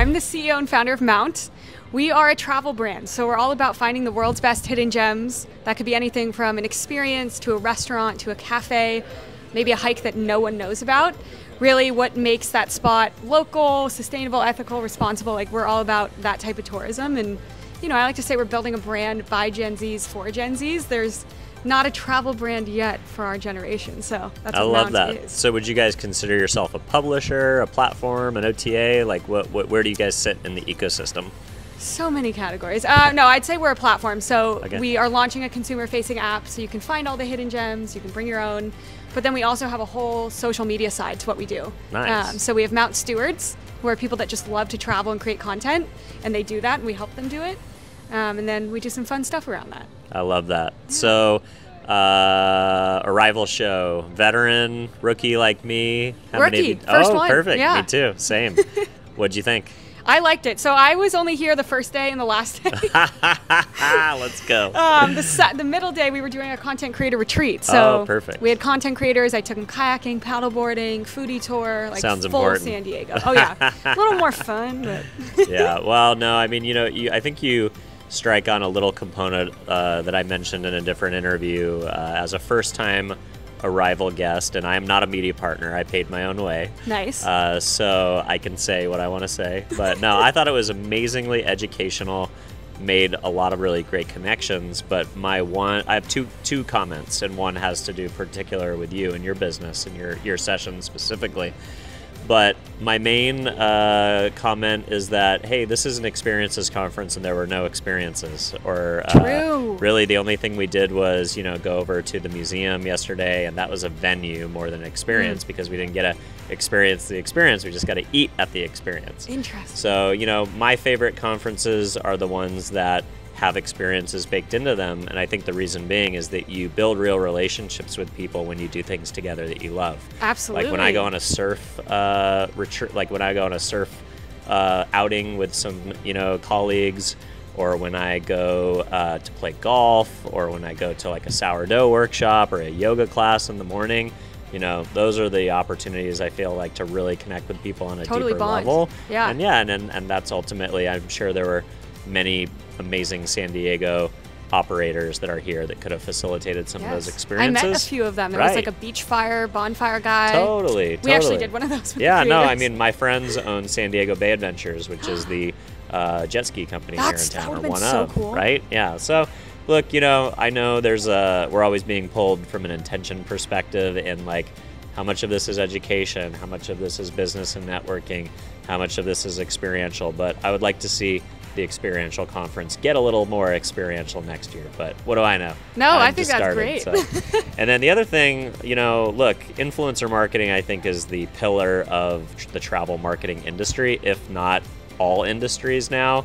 I'm the CEO and founder of Mount. We are a travel brand, so we're all about finding the world's best hidden gems. That could be anything from an experience to a restaurant to a cafe, maybe a hike that no one knows about. Really what makes that spot local, sustainable, ethical, responsible. Like, we're all about that type of tourism. And, you know, I like to say we're building a brand by Gen Zs for Gen Zs. There's not a travel brand yet for our generation, so that's what Mount that is. So would you guys consider yourself a publisher, a platform, an OTA? Like, where do you guys sit in the ecosystem? So many categories. No, I'd say we're a platform. So Okay. we are launching a consumer-facing app, so you can find all the hidden gems. You can bring your own. But then we also have a whole social media side to what we do. Nice. So we have Mount Stewards, who are people that just love to travel and create content, and they do that, and we help them do it. And then we do some fun stuff around that. I love that. So, Arrival show, veteran, rookie like me. Rookie, first one. Perfect. Yeah. Me too. Same. What'd you think? I liked it. So I was only here the first day and the last day. Let's go. The middle day, we were doing a content creator retreat. So perfect. We had content creators. I took them kayaking, paddleboarding, foodie tour, like Sounds full important. San Diego. Oh yeah, a little more fun, but Yeah. Well, no, I mean, I think you strike on a little component that I mentioned in a different interview as a first-time Arrival guest, and I am not a media partner. I paid my own way. nice. So I can say what I want to say. But no, I thought it was amazingly educational, made a lot of really great connections. But I have two comments, and one has to do particular with you and your business and your session specifically. But my main comment is that, hey, this is an experiences conference and there were no experiences. Or True. Really the only thing we did was, go over to the museum yesterday, and that was a venue more than an experience because we didn't get to experience the experience. We just got to eat at the experience. Interesting. So, my favorite conferences are the ones that have experiences baked into them, and I think the reason being is that you build real relationships with people when you do things together that you love. Absolutely. Like when I go on a surf retreat, like when I go on a surf outing with some colleagues, or when I go to play golf, or when I go to like a sourdough workshop or a yoga class in the morning. Those are the opportunities I feel like to really connect with people on a Totally deeper bond. level. Yeah. And that's ultimately, I'm sure there were many amazing San Diego operators that are here that could have facilitated some of those experiences. I met a few of them. There was like a beach fire, bonfire guy. Totally. We actually did one of those with the no, I creators. mean, my friends own San Diego Bay Adventures, which is the jet ski company here in town. That would have or been one so of, cool. right? Yeah. So, look, I know we're always being pulled from an intention perspective, and like, how much of this is education, how much of this is business and networking, how much of this is experiential. But I would like to see the experiential conference get a little more experiential next year, but what do I know? No, I think that's great. So. And then the other thing, look, influencer marketing, I think, is the pillar of the travel marketing industry, if not all industries now.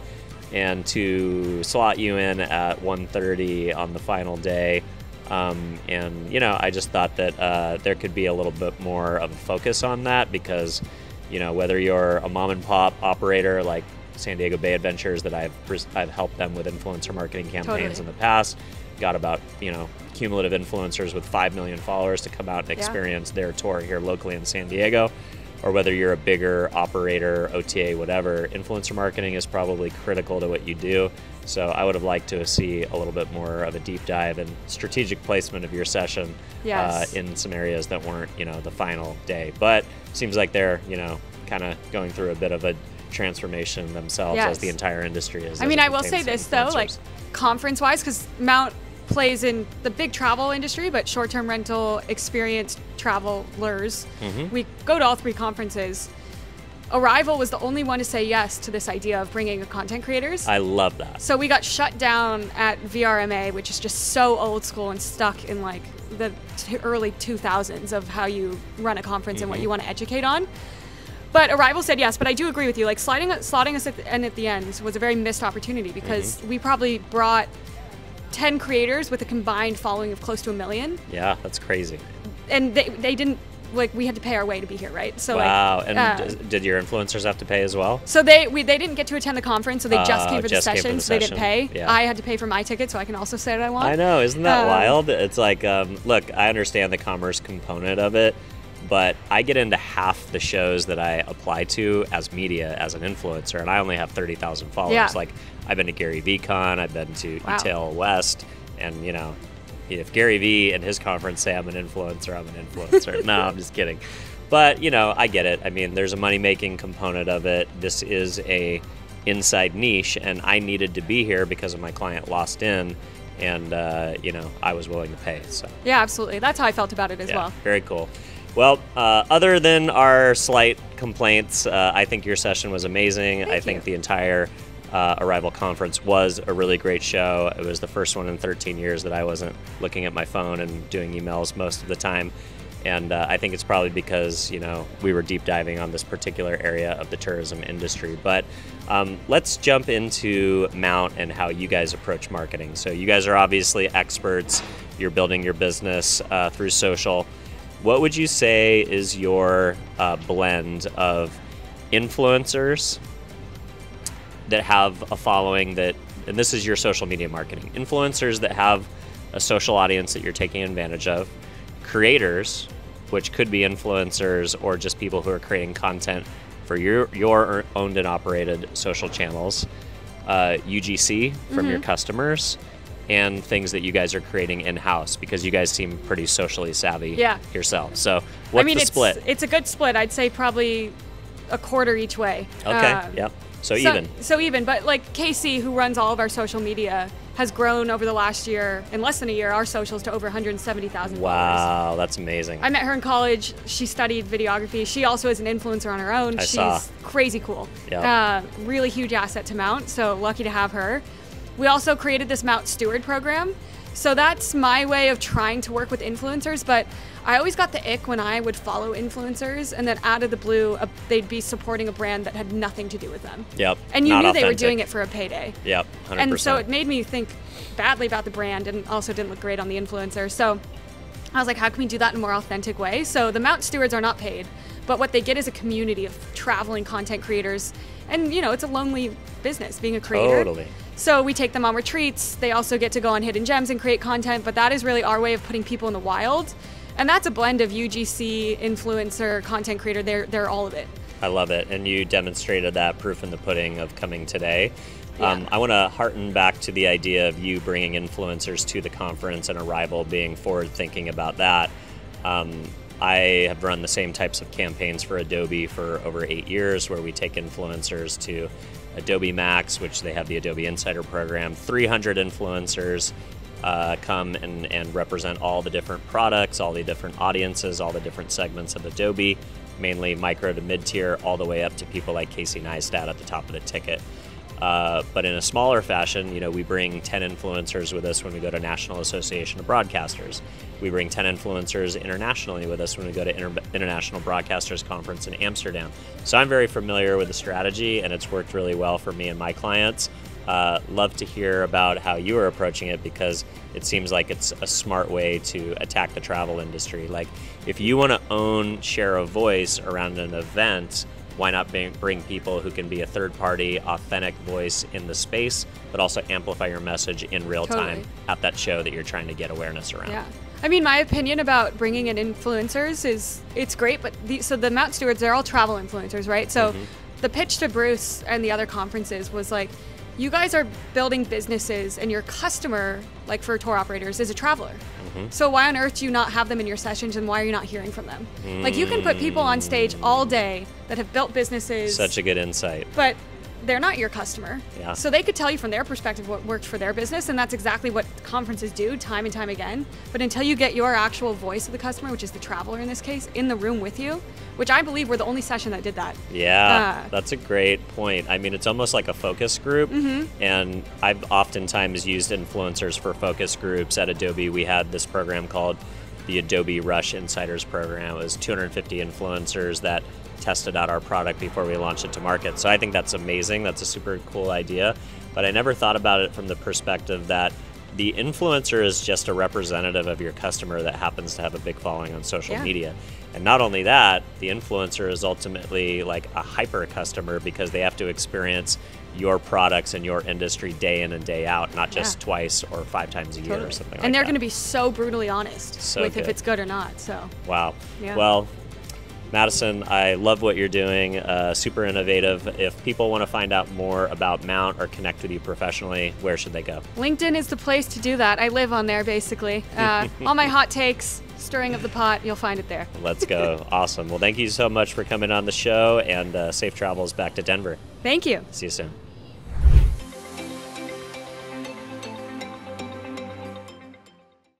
And to slot you in at 1:30 on the final day, I just thought that there could be a little bit more of a focus on that because, whether you're a mom and pop operator like San Diego Bay Adventures, that I've helped them with influencer marketing campaigns in the past, got about cumulative influencers with 5 million followers to come out and experience their tour here locally in San Diego, or whether you're a bigger operator, OTA, whatever, influencer marketing is probably critical to what you do. So I would have liked to see a little bit more of a deep dive and strategic placement of your session in some areas that weren't the final day, but seems like they're kind of going through a bit of a transformation themselves as the entire industry is. I mean, I will say this though, like conference-wise, because Mount plays in the big travel industry, but short-term rental, experienced travelers. We go to all three conferences. Arrival was the only one to say yes to this idea of bringing content creators. I love that. So we got shut down at VRMA, which is just so old school and stuck in like the early 2000s of how you run a conference and what you want to educate on. But Arrival said yes, but I do agree with you. Like slotting us at the end was a very missed opportunity because we probably brought 10 creators with a combined following of close to 1 million. Yeah, that's crazy. And they didn't, like, we had to pay our way to be here, right? So wow. And did your influencers have to pay as well? So they didn't get to attend the conference, so they just came for the session, so they didn't pay. Yeah. I had to pay for my ticket, so I can also say what I want. I know, isn't that wild? It's like, look, I understand the commerce component of it, but I get into half the shows that I apply to as media, as an influencer, and I only have 30,000 followers. Yeah. Like, I've been to Gary Vee Con, I've been to Wow. eTail West, and you know, if Gary Vee and his conference say I'm an influencer, I'm an influencer. No, I'm just kidding. But you know, I get it. I mean, there's a money-making component of it. This is a inside niche, and I needed to be here because of my client Lost In, and you know, I was willing to pay. So Yeah, absolutely. That's how I felt about it as yeah, well. very cool. Well, other than our slight complaints, I think your session was amazing. Thank I think you. the entire Arrival Conference was a really great show. It was the first one in 13 years that I wasn't looking at my phone and doing emails most of the time. And I think it's probably because, you know, we were deep diving on this particular area of the tourism industry. But let's jump into Mount and how you guys approach marketing. So you guys are obviously experts. You're building your business through social. What would you say is your blend of influencers that have a following that, and this is your social media marketing, influencers that have a social audience that you're taking advantage of, creators, which could be influencers or just people who are creating content for your owned and operated social channels, UGC from your customers, and things that you guys are creating in-house, because you guys seem pretty socially savvy yourselves. So what's the split? It's a good split. I'd say probably a quarter each way. Okay, yep. So even. So even, but like Casey, who runs all of our social media, has grown over the last year, in less than a year, our socials to over 170,000 followers. Wow, that's amazing. I met her in college. She studied videography. She also is an influencer on her own. I She's saw. crazy cool. Yep. Really huge asset to Mount, so lucky to have her. We also created this Mount Steward program. So that's my way of trying to work with influencers, but I always got the ick when I would follow influencers and then out of the blue, they'd be supporting a brand that had nothing to do with them. Yep. And you Not knew they were authentic. doing it for a payday. Yep, 100%. And so it made me think badly about the brand and also didn't look great on the influencer. So I was like, how can we do that in a more authentic way? So the Mount Stewards are not paid, but what they get is a community of traveling content creators. And you know, it's a lonely business being a creator. Totally. So we take them on retreats. They also get to go on Hidden Gems and create content, but that is really our way of putting people in the wild. And that's a blend of UGC, influencer, content creator. They're all of it. I love it. And you demonstrated that proof in the pudding of coming today. Yeah. I want to hearten back to the idea of you bringing influencers to the conference and Arrival, being forward thinking about that. I have run the same types of campaigns for Adobe for over 8 years, where we take influencers to Adobe Max, which they have the Adobe Insider program. 300 influencers come and represent all the different products, all the different audiences, all the different segments of Adobe, mainly micro to mid-tier, all the way up to people like Casey Neistat at the top of the ticket. But in a smaller fashion, you know, we bring 10 influencers with us when we go to National Association of Broadcasters. We bring 10 influencers internationally with us when we go to International Broadcasters Conference in Amsterdam. So I'm very familiar with the strategy, and it's worked really well for me and my clients. Love to hear about how you are approaching it, because it seems like it's a smart way to attack the travel industry. Like, if you want to own share of voice around an event, why not bring people who can be a third-party, authentic voice in the space, but also amplify your message in real time Totally. at that show that you're trying to get awareness around? Yeah. I mean, my opinion about bringing in influencers is it's great, but so the Mount Stewards, they're all travel influencers, right? So the pitch to Bruce and the other conferences was like, you guys are building businesses and your customer, like for tour operators, is a traveler. So why on earth do you not have them in your sessions, and why are you not hearing from them? Like, you can put people on stage all day that have built businesses. Such a good insight. But they're not your customer. Yeah. So they could tell you from their perspective what worked for their business, and that's exactly what conferences do time and time again. But until you get your actual voice of the customer, which is the traveler in this case, in the room with you, which I believe we're the only session that did that. Yeah, that's a great point. I mean, it's almost like a focus group, and I've oftentimes used influencers for focus groups. At Adobe, we had this program called the Adobe Rush Insiders Program. It was 250 influencers that tested out our product before we launched it to market. So I think that's amazing. That's a super cool idea. But I never thought about it from the perspective that the influencer is just a representative of your customer that happens to have a big following on social media. And not only that, the influencer is ultimately like a hyper customer, because they have to experience your products and your industry day in and day out, not just twice or 5 times a year or something like that. And they're going to be so brutally honest So with good. if it's good or not. So Wow. Yeah. Well, Madison, I love what you're doing, super innovative. If people want to find out more about Mount or connect with you professionally, where should they go? LinkedIn is the place to do that. I live on there, basically. All my hot takes, stirring of the pot, you'll find it there. Let's go. Awesome. Well, thank you so much for coming on the show, and safe travels back to Denver. Thank you. See you soon.